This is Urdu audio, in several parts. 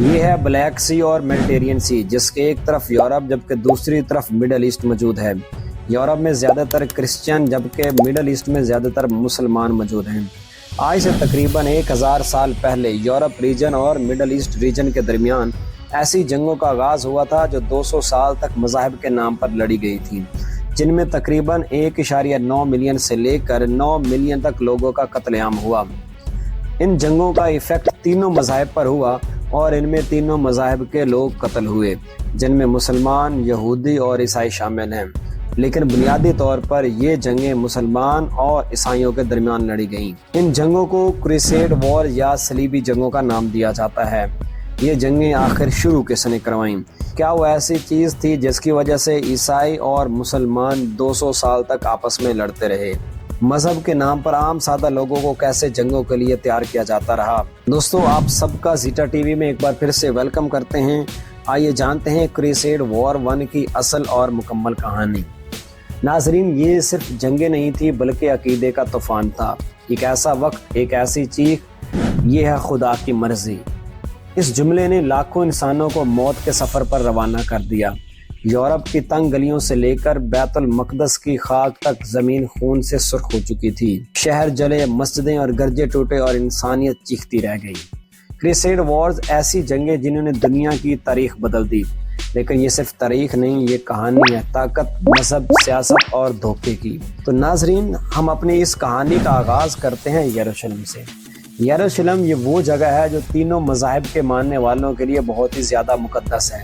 یہ ہے بلیک سی اور میڈیٹرینین سی، جس کے ایک طرف یورپ جبکہ دوسری طرف مڈل ایسٹ موجود ہے۔ یورپ میں زیادہ تر کرسچن جبکہ مڈل ایسٹ میں زیادہ تر مسلمان موجود ہیں۔ آج سے تقریباً 1000 سال پہلے یورپ ریجن اور مڈل ایسٹ ریجن کے درمیان ایسی جنگوں کا آغاز ہوا تھا جو 200 سال تک مذاہب کے نام پر لڑی گئی تھی، جن میں تقریباً 1.9 ملین سے لے کر 9 ملین تک لوگوں کا قتل عام ہوا۔ ان جنگوں کا ایفیکٹ تینوں مذاہب پر ہوا اور ان میں تینوں مذاہب کے لوگ قتل ہوئے، جن میں مسلمان، یہودی اور عیسائی شامل ہیں، لیکن بنیادی طور پر یہ جنگیں مسلمان اور عیسائیوں کے درمیان لڑی گئیں۔ ان جنگوں کو کروسیڈ وار یا صلیبی جنگوں کا نام دیا جاتا ہے۔ یہ جنگیں آخر شروع کس نے کروائیں؟ کیا وہ ایسی چیز تھی جس کی وجہ سے عیسائی اور مسلمان 200 سال تک آپس میں لڑتے رہے؟ مذہب کے نام پر عام سادہ لوگوں کو کیسے جنگوں کے لیے تیار کیا جاتا رہا؟ دوستو، آپ سب کا زیٹا ٹی وی میں ایک بار پھر سے ویلکم کرتے ہیں۔ آئیے جانتے ہیں کروسیڈ وار 1 کی اصل اور مکمل کہانی۔ ناظرین، یہ صرف جنگیں نہیں تھی بلکہ عقیدے کا طوفان تھا۔ ایک ایسا وقت، ایک ایسی چیخ، یہ ہے خدا کی مرضی۔ اس جملے نے لاکھوں انسانوں کو موت کے سفر پر روانہ کر دیا۔ یورپ کی تنگ گلیوں سے لے کر بیت المقدس کی خاک تک زمین خون سے سرخ ہو چکی تھی۔ شہر جلے، مسجدیں اور گرجے ٹوٹے اور انسانیت چیختی رہ گئی۔ کروسیڈ وارز ایسی جنگیں جنہوں نے دنیا کی تاریخ بدل دی، لیکن یہ صرف تاریخ نہیں، یہ کہانی ہے طاقت، مذہب، سیاست اور دھوکے کی۔ تو ناظرین، ہم اپنی اس کہانی کا آغاز کرتے ہیں یروشلم سے۔ یروشلم یہ وہ جگہ ہے جو تینوں مذاہب کے ماننے والوں کے لیے بہت ہی زیادہ مقدس ہے۔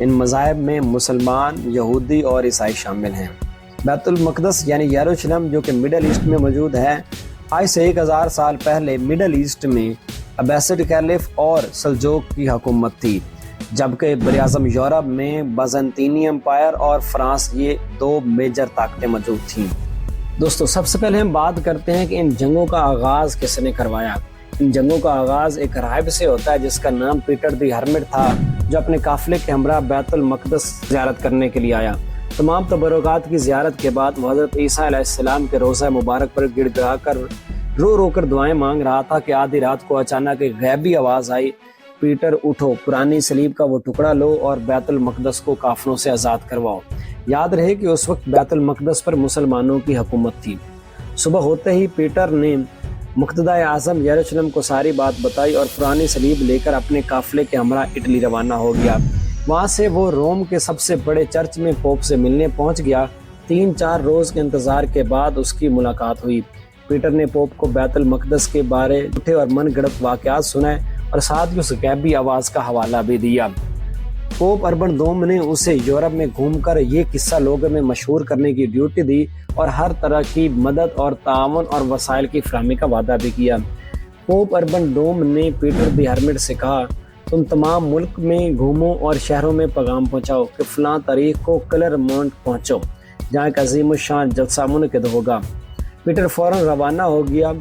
ان مذاہب میں مسلمان، یہودی اور عیسائی شامل ہیں۔ بیت المقدس یعنی یروشلم جو کہ مڈل ایسٹ میں موجود ہے، آج سے 1000 سال پہلے مڈل ایسٹ میں عباسڈ کیلف اور سلجوق کی حکومت تھی، جبکہ براعظم یورپ میں بازنطینی امپائر اور فرانس، یہ 2 میجر طاقتیں موجود تھیں۔ دوستو، سب سے پہلے ہم بات کرتے ہیں کہ ان جنگوں کا آغاز کس نے کروایا۔ ان جنگوں کا آغاز ایک راہب سے ہوتا ہے جس کا نام پیٹر دی ہرمٹ تھا، جو اپنے قافلے کے ہمراہ بیت المقدس زیارت کرنے کے لیے آیا۔ تمام تبرکات کی زیارت کے بعد وہ حضرت عیسیٰ علیہ السلام کے روضہ مبارک پر گڑ گڑا کر رو کر دعائیں مانگ رہا تھا کہ آدھی رات کو اچانک ایک غیبی آواز آئی، پیٹر اٹھو، پرانی صلیب کا وہ ٹکڑا لو اور بیت المقدس کو کافروں سے آزاد کرواؤ۔ یاد رہے کہ اس وقت بیت المقدس پر مسلمانوں کی حکومت تھی۔ صبح ہوتے ہی پیٹر نے مقتدی اعظم یروشلم کو ساری بات بتائی اور پرانی صلیب لے کر اپنے قافلے کے ہمراہ اٹلی روانہ ہو گیا۔ وہاں سے وہ روم کے سب سے بڑے چرچ میں پوپ سے ملنے پہنچ گیا۔ 3-4 روز کے انتظار کے بعد اس کی ملاقات ہوئی۔ پیٹر نے پوپ کو بیت المقدس کے بارے جھوٹے اور من گڑت واقعات سنائے اور ساتھ ہی اس غیبی آواز کا حوالہ بھی دیا۔ پوپ اربن دوم نے اسے یورپ میں گھوم کر یہ قصہ لوگوں میں مشہور کرنے کی ڈیوٹی دی اور ہر طرح کی مدد اور تعاون اور وسائل کی فراہمی کا وعدہ بھی کیا۔ پوپ اربن دوم نے پیٹر دی ہرمٹ سے کہا، تم تمام ملک میں گھومو اور شہروں میں پیغام پہنچاؤ کہ فلاں تاریخ کو کلرمونٹ پہنچو، جہاں ایک عظیم الشان جلسہ منعقد ہوگا۔ پیٹر فوراً روانہ ہو گیا۔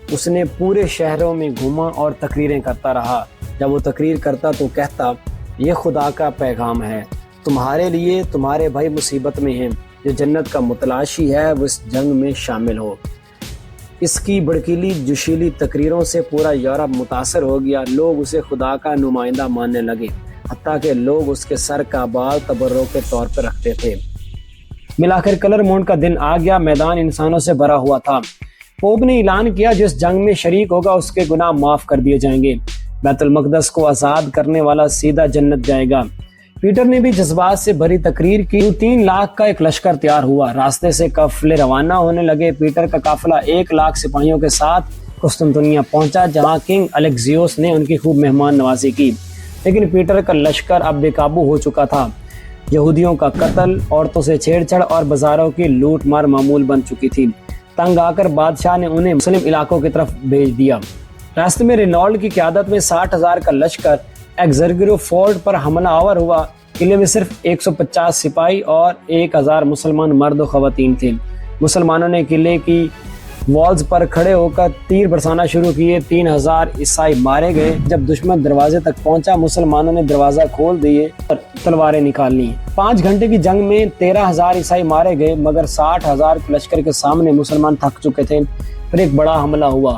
اس نے پورے شہروں میں گھوما اور تقریریں کرتا رہا۔ جب وہ تقریر کرتا تو کہتا، یہ خدا کا پیغام ہے تمہارے لیے، تمہارے بھائی مصیبت میں ہیں، جو جنت کا متلاشی ہے وہ اس جنگ میں شامل ہو۔ اس کی بڑکیلی جوشیلی تقریروں سے پورا یورپ متاثر ہو گیا۔ لوگ اسے خدا کا نمائندہ ماننے لگے، حتیٰ کہ لوگ اس کے سر کا بال تبرک کے طور پر رکھتے تھے۔ ملاخر کلرمونٹ کا دن آ گیا۔ میدان انسانوں سے بھرا ہوا تھا۔ پوپ نے اعلان کیا، جس جنگ میں شریک ہوگا اس کے گناہ معاف کر دیے جائیں گے۔ بیت المقدس کو آزاد کرنے والا سیدھا جنت جائے گا۔ پیٹر نے بھی جذبات سے بھری تقریر کی۔ 3 لاکھ کا ایک لشکر تیار ہوا۔ راستے سے قافلے روانہ ہونے لگے۔ پیٹر کا قافلہ 1 لاکھ سپاہیوں کے ساتھ قسطنطنیہ پہنچا، جہاں کنگ الیگزیوس نے ان کی خوب مہمان نوازی کی۔ لیکن پیٹر کا لشکر اب بے قابو ہو چکا تھا۔ یہودیوں کا قتل، عورتوں سے چھیڑ چھاڑ اور بازاروں کی لوٹ مار معمول بن چکی تھی۔ تنگ آ کر بادشاہ نے انہیں مسلم علاقوں کی طرف بھیج دیا۔ راستے میں رینالڈ کی قیادت میں 60,000 کا لشکر ایگزرگرو فورٹ پر حملہ آور ہوا۔ قلعے میں صرف 150 سپاہی اور 1000 مسلمان مرد و خواتین تھے۔ مسلمانوں نے قلعے کی والز پر کھڑے ہو کر تیر برسانا شروع کیے۔ 3000 عیسائی مارے گئے۔ جب دشمن دروازے تک پہنچا، مسلمانوں نے دروازہ کھول دیے اور تلواریں نکال لی۔ 5 گھنٹے کی جنگ میں 13,000 عیسائی مارے گئے، مگر 60,000 کے لشکر کے سامنے مسلمان تھک چکے تھے۔ پھر ایک بڑا حملہ ہوا۔